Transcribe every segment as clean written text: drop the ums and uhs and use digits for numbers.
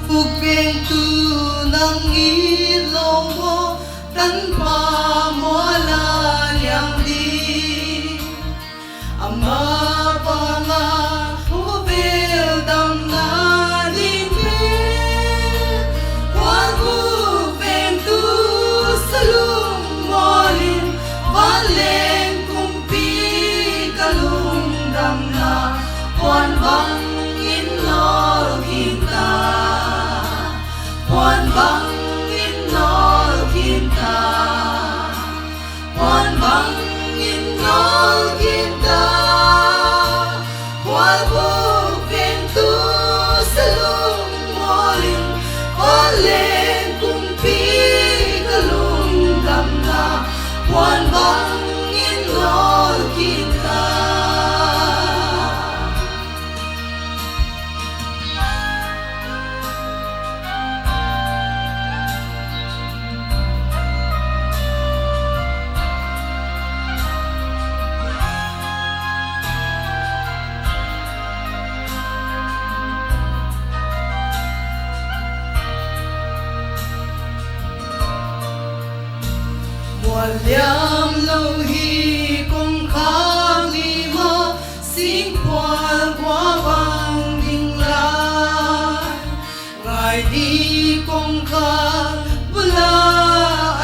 Bugpento ng ilong mo, tanpa mo alayang di. Ang mapangahubel dam na limpil. Huwag bugpento sa lumolin, balen kumpi kalundam na. Huwag bang inol kita, Huwag bang inol kita, Huwag bang inol kita. Huwag bugpento sa lumolin, balen kumpi kalundam na. Huwag bang inol kita. Walyam lauhi kong kalima, singkwal guwabang dinglay. Ngay di kong kabula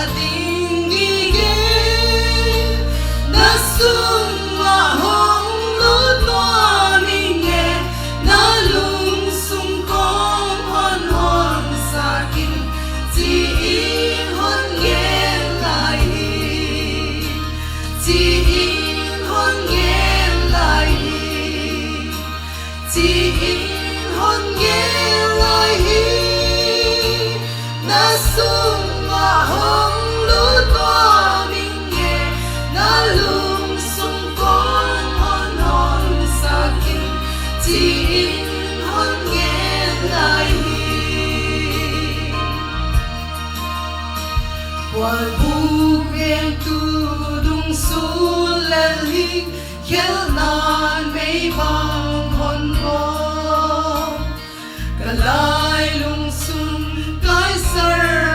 ating gigil, nasumahong lutwaminge, nalungsong kong honhon sakin, tiin hongen lahi, tiin hongen lahi, tiin hongen lahi. Nasumahong lutwaminge, nalungsong kong honhon sakin, tiin hongen lahi. Huwag bugpento dung sulalhing, kailan may banghon mo. Kalay lungsong kay sir